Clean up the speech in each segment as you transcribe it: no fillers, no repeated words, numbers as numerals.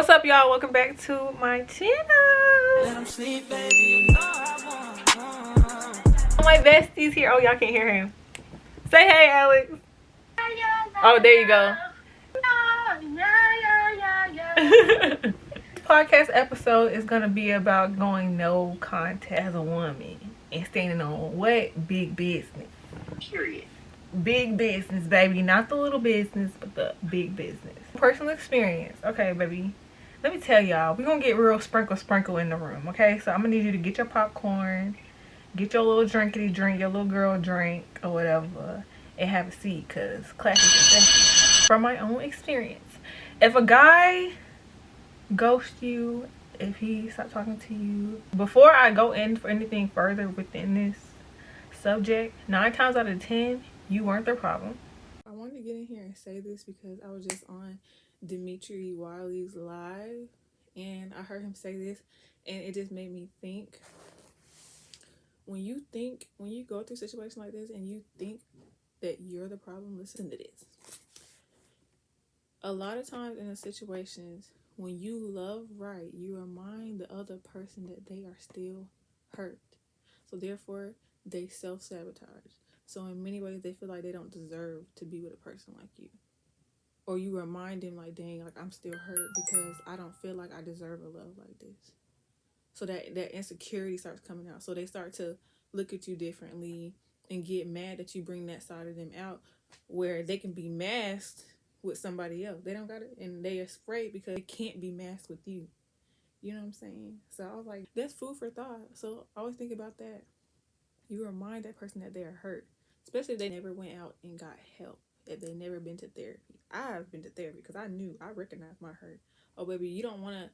What's up, y'all? Welcome back to my channel. Let 'em sleep, baby. My bestie's here. Oh, y'all can't hear him. Say hey, Alex. Oh, there you go. Podcast episode is gonna be about going no contact as a woman and standing on what? Big business. Period. Big business, baby. Not the little business, but the big business. Personal experience. Okay, baby. Let me tell y'all, we're gonna get real sprinkle in the room, okay? So I'm gonna need you to get your popcorn, get your little drinkity drink, your little girl drink or whatever, and have a seat, cause class is essential. From my own experience, if a guy ghosts you, if he stops talking to you, before I go in for anything further within this subject, 9 times out of 10, you weren't the problem. I wanted to get in here and say this because I was just on Dimitri Wiley's live and I heard him say this and it just made me think. When you go through a situation like this and you think that you're the problem, listen to this. A lot of times in the situations when you love right, you remind the other person that they are still hurt. So therefore they self-sabotage. So in many ways they feel like they don't deserve to be with a person like you. Or you remind them like, dang, like I'm still hurt because I don't feel like I deserve a love like this. So that insecurity starts coming out. So they start to look at you differently and get mad that you bring that side of them out where they can be masked with somebody else. They don't got it, and they are afraid because it can't be masked with you. You know what I'm saying? So I was like, that's food for thought. So always think about that. You remind that person that they are hurt, especially if they never went out and got help. If they never been to therapy. I've been to therapy because I recognized my hurt. Oh baby, you don't want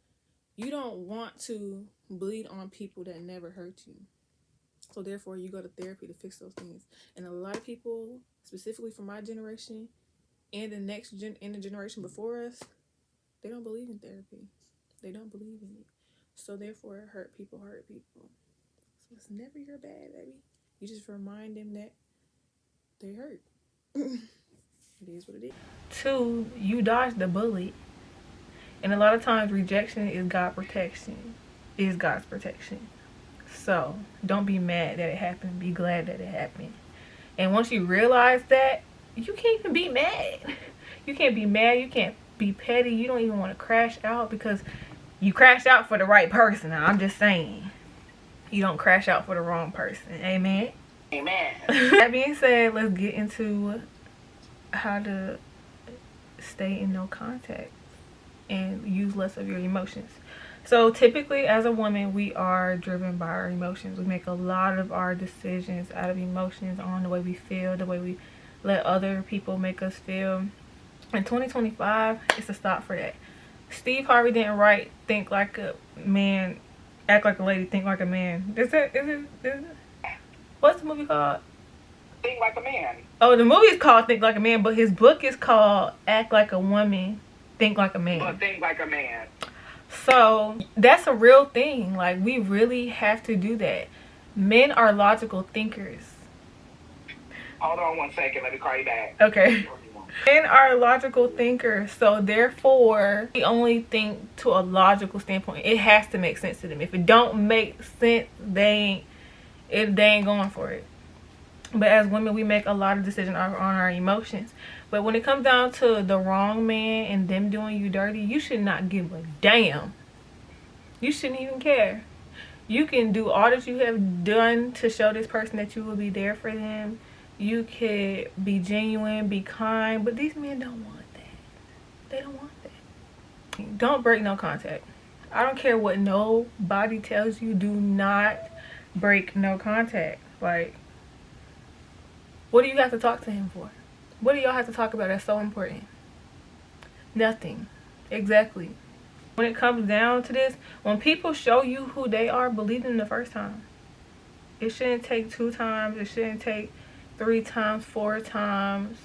to bleed on people that never hurt you. So therefore you go to therapy to fix those things. And a lot of people, specifically from my generation and the the generation before us, they don't believe in therapy. They don't believe in it. So therefore hurt people. So it's never your bad, baby. You just remind them that they hurt. It is what it is. 2, you dodged the bullet. And a lot of times rejection is God's protection. So don't be mad that it happened. Be glad that it happened. And once you realize that, you can't even be mad. You can't be mad. You can't be petty. You don't even want to crash out because you crashed out for the right person. Now, I'm just saying. You don't crash out for the wrong person. Amen? Amen. That being said, let's get into how to stay in no contact and use less of your emotions. So typically as a woman, we are driven by our emotions. We make a lot of our decisions out of emotions, on the way we feel, the way we let other people make us feel. In 2025, it's a stop for that. Steve Harvey didn't write Think Like a Man, Act Like a Lady, Think Like a Man. Is it? What's the movie called? Think Like a Man. Oh, the movie is called Think Like a Man, but his book is called Act Like a Woman, Think Like a Man. But Think Like a Man. So that's a real thing. Like, we really have to do that. Men are logical thinkers. Hold on 1 second. Let me call you back. Okay. Men are logical thinkers, so therefore we only think to a logical standpoint. It has to make sense to them. If it don't make sense, they ain't going for it. But as women, we make a lot of decisions on our emotions. But when it comes down to the wrong man and them doing you dirty, you should not give a damn. You shouldn't even care. You can do all that you have done to show this person that you will be there for them. You could be genuine, be kind, but these men don't want that. They don't want that. Don't break no contact. I don't care what nobody tells you. Do not break no contact. Like, what do you have to talk to him for? What do y'all have to talk about that's so important? Nothing. Exactly. When it comes down to this, when people show you who they are, believe them the first time. It shouldn't take 2 times. It shouldn't take 3 times, 4 times.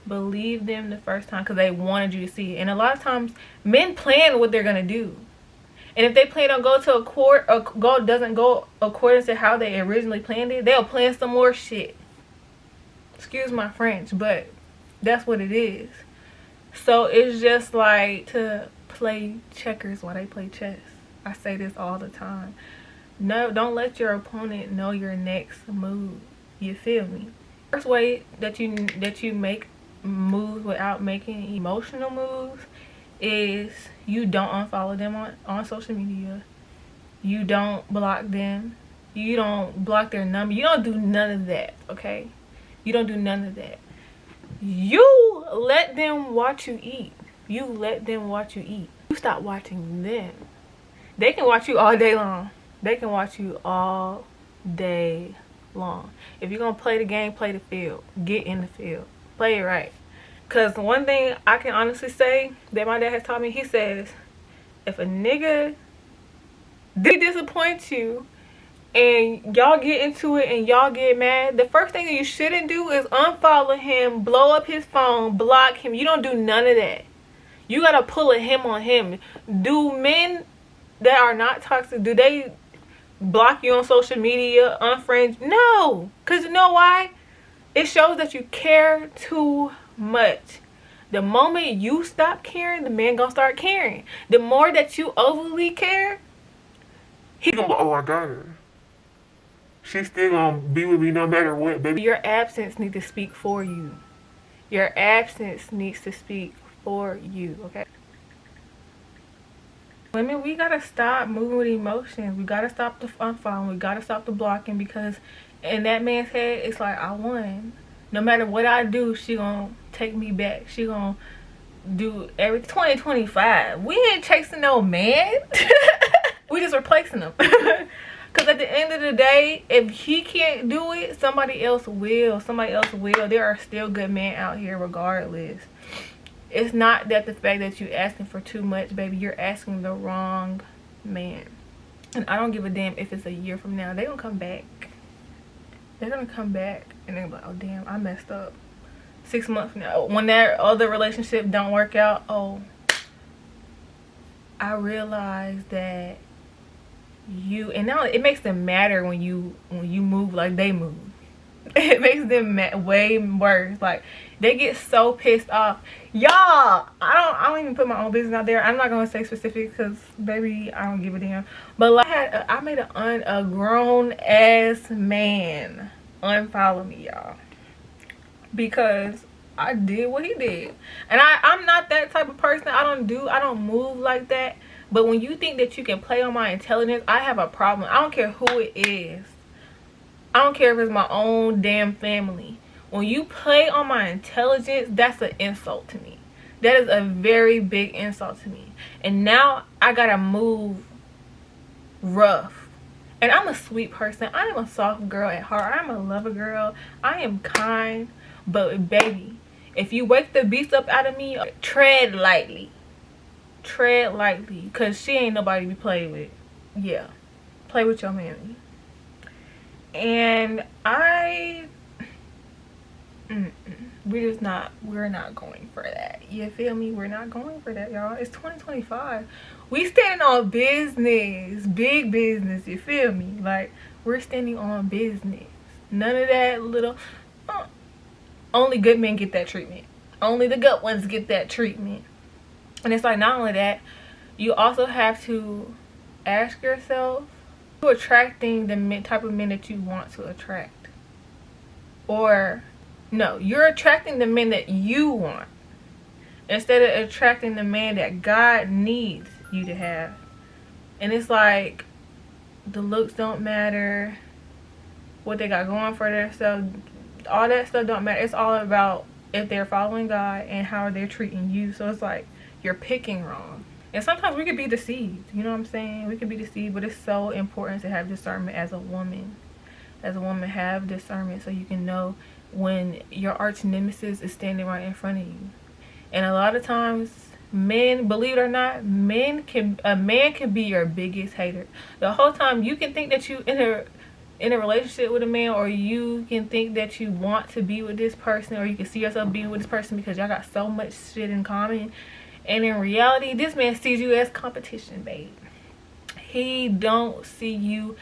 Believe them the first time because they wanted you to see it. And a lot of times, men plan what they're going to do. And if they plan on go to a court, doesn't go according to how they originally planned it, they'll plan some more shit. Excuse my French, but that's what it is. So it's just like to play checkers while they play chess. I say this all the time. No, don't let your opponent know your next move. You feel me? First way that you make moves without making emotional moves is you don't unfollow them on social media. You don't block them. You don't block their number. You don't do none of that, okay? You don't do none of that. You let them watch you eat. You let them watch you eat. You stop watching them. They can watch you all day long. They can watch you all day long. If you're gonna play the game, play the field. Get in the field. Play it right. Because one thing I can honestly say that my dad has taught me, he says, if a nigga disappoints you and y'all get into it and y'all get mad, the first thing you shouldn't do is unfollow him, blow up his phone, block him. You don't do none of that. You gotta pull a him on him. Do men that are not toxic, do they block you on social media, unfriend? No. Because you know why? It shows that you care too much. The moment you stop caring, the man gonna start caring. The more that you overly care, he gonna be, oh, I got her. She's still gonna be with me no matter what, baby. Your absence needs to speak for you. Your absence needs to speak for you, okay? Women, we gotta stop moving with emotions. We gotta stop the unfollowing. We gotta stop the blocking, because in that man's head, it's like, I won. No matter what I do, she gonna take me back. She gonna do every 2025. We ain't chasing no man. We just replacing them. Because at the end of the day, if he can't do it, somebody else will. Somebody else will. There are still good men out here regardless. It's not that the fact that you're asking for too much, baby. You're asking the wrong man. And I don't give a damn if it's a year from now. They're gonna come back. They're gonna come back and they're like, oh damn, I messed up. 6 months from now, when that other relationship don't work out, oh, I realized that you, and now it makes them matter when you move like they move. It makes them way worse. Like, they get so pissed off. Y'all, I don't even put my own business out there. I'm not gonna say specifics because baby, I don't give a damn. But like, I made a grown ass man unfollow me, y'all, because I did what he did. And I'm not that type of person. I don't move like that. But when you think that you can play on my intelligence, I have a problem. I don't care who it is. I don't care if it's my own damn family. When you play on my intelligence, that's an insult to me. That is a very big insult to me. And now I gotta move rough. And I'm a sweet person. I am a soft girl at heart. I'm a lover girl. I am kind. But baby, if you wake the beast up out of me, tread lightly. Tread lightly. Because she ain't nobody to be played with. Yeah. Play with your man. And we're not going for that. You feel me? We're not going for that, y'all. It's 2025. We standing on business. Big business. You feel me? Like, we're standing on business. None of that little only good men get that treatment. Only the good ones get that treatment. And it's like, not only that, you also have to ask yourself, you're attracting the type of men that you want to attract, or no, you're attracting the men that you want instead of attracting the man that God needs you to have. And it's like, the looks don't matter, what they got going for themselves, all that stuff don't matter. It's all about if they're following God and how they're treating you. So it's like, you're picking wrong. And sometimes we could be deceived, you know what I'm saying? We could be deceived, but it's so important to have discernment as a woman. As a woman, have discernment so you can know when your arch nemesis is standing right in front of you. And a lot of times, men, believe it or not, a man can be your biggest hater. The whole time you can think that you in a relationship with a man, or you can think that you want to be with this person, or you can see yourself being with this person because y'all got so much shit in common. And in reality, this man sees you as competition, babe. He don't see you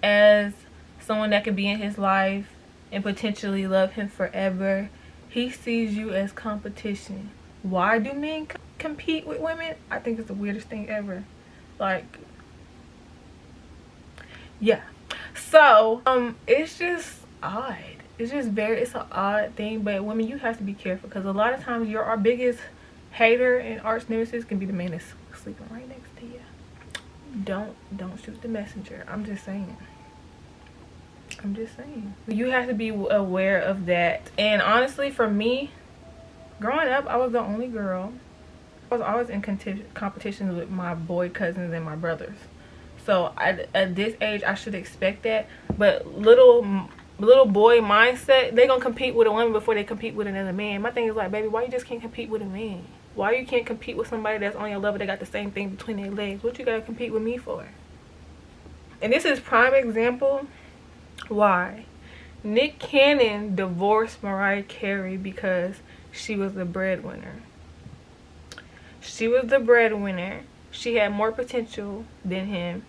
as someone that could be in his life and potentially love him forever. He sees you as competition. Why do men? compete with women, I think it's the weirdest thing ever. Like, yeah. So it's just odd. It's just it's an odd thing. But women, you have to be careful, because a lot of times our biggest hater and arch nemesis can be the man that's sleeping right next to you. Don't shoot the messenger. I'm just saying. You have to be aware of that. And honestly, for me, growing up, I was the only girl. I was always in competitions with my boy cousins and my brothers. So at this age, I should expect that. But little boy mindset, they gonna compete with a woman before they compete with another man. My thing is like, baby, why you just can't compete with a man? Why you can't compete with somebody that's on your level that got the same thing between their legs? What you gotta compete with me for? And this is prime example why Nick Cannon divorced Mariah Carey, because she was the breadwinner. She was the breadwinner. She had more potential than him,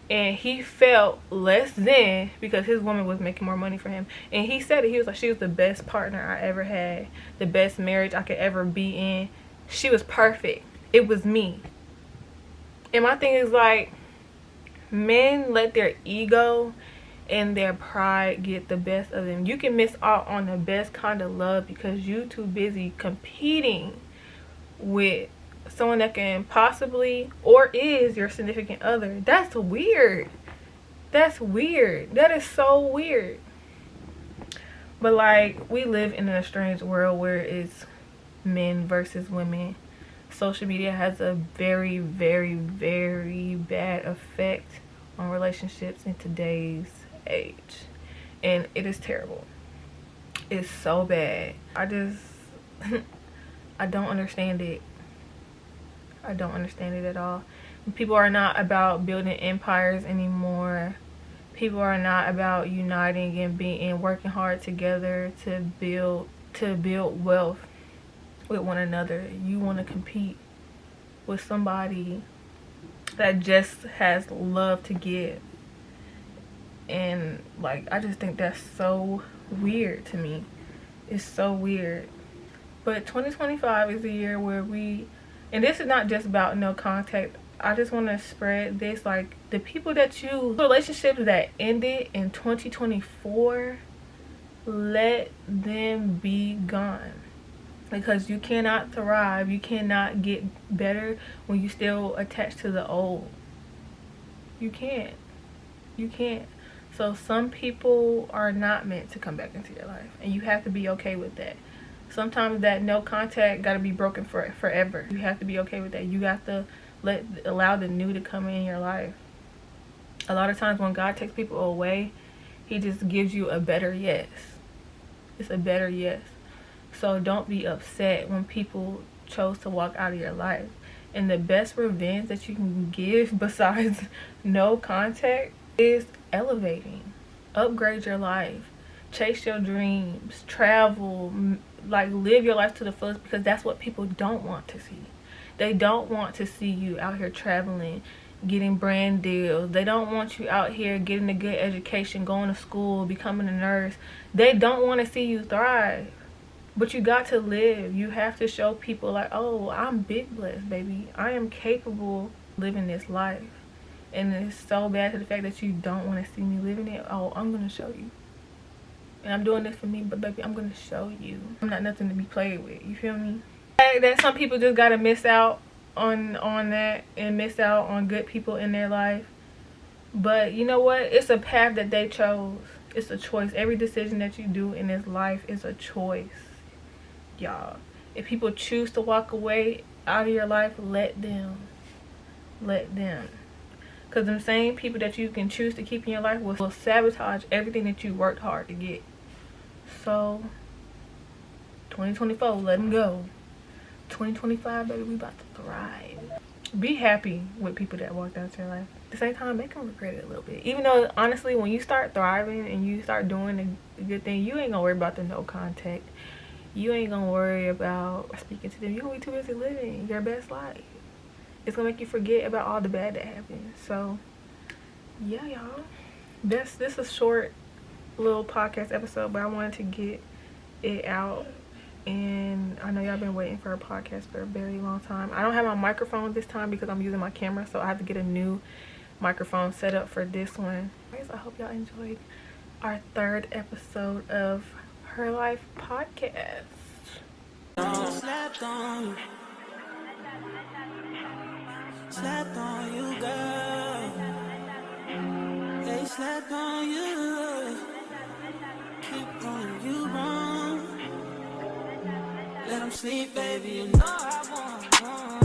and he felt less than because his woman was making more money for him. And he said it. He was like, she was the best partner I ever had, the best marriage I could ever be in. She was perfect. It was me. And my thing is like, men let their ego and their pride get the best of them. You can miss out on the best kind of love because you too busy competing with someone that can possibly or is your significant other. That's weird. That's weird. That is so weird. But like, we live in a strange world where it's men versus women. Social media has a very, very, very bad effect on relationships in today's age, and it is terrible. It's so bad. I just I don't understand it. I don't understand it at all. People are not about building empires anymore. People are not about uniting and working hard together to build wealth with one another. You want to compete with somebody that just has love to give. And like, I just think that's so weird to me. It's so weird. But 2025 is a year where and this is not just about no contact. I just want to spread this, like, the relationships that ended in 2024, let them be gone. Because you cannot thrive, you cannot get better when you still attached to the old. You can't. So some people are not meant to come back into your life, and you have to be okay with that. Sometimes that no contact got to be broken forever. You have to be okay with that. You have to allow the new to come in your life. A lot of times when God takes people away, he just gives you a better yes. It's a better yes. So don't be upset when people chose to walk out of your life. And the best revenge that you can give besides no contact is elevating. Upgrade your life. Chase your dreams. Travel. Like, live your life to the fullest, because that's what people don't want to see. They don't want to see you out here traveling, getting brand deals. They don't want you out here getting a good education, going to school, becoming a nurse. They don't want to see you thrive. But you got to live. You have to show people like, oh, I'm big blessed, baby. I am capable of living this life. And it's so bad to the fact that you don't want to see me living it. Oh, I'm going to show you. And I'm doing this for me, but baby, I'm going to show you. I'm not nothing to be played with. You feel me? That some people just got to miss out on that and miss out on good people in their life. But you know what? It's a path that they chose. It's a choice. Every decision that you do in this life is a choice. Y'all, if people choose to walk away out of your life, let them. Because them same people that you can choose to keep in your life will sabotage everything that you worked hard to get. So 2024, let them go. 2025, baby, we about to thrive. Be happy with people that walked out your life. At the same time, make them regret it a little bit. Even though, honestly, when you start thriving and you start doing a good thing, you ain't gonna worry about the no contact. You ain't gonna worry about speaking to them. You're gonna be too busy living your best life. It's gonna make you forget about all the bad that happened. So yeah, y'all, this is a short little podcast episode, but I wanted to get it out And I know y'all been waiting for a podcast for a very long time. I don't have my microphone this time because I'm using my camera, so I have to get a new microphone set up for this one. Anyways, I hope y'all enjoyed our 3rd episode of Her Life podcast. Slept on you, girl. They slept on you. Keep on you wrong. Let them sleep, baby. You know I want.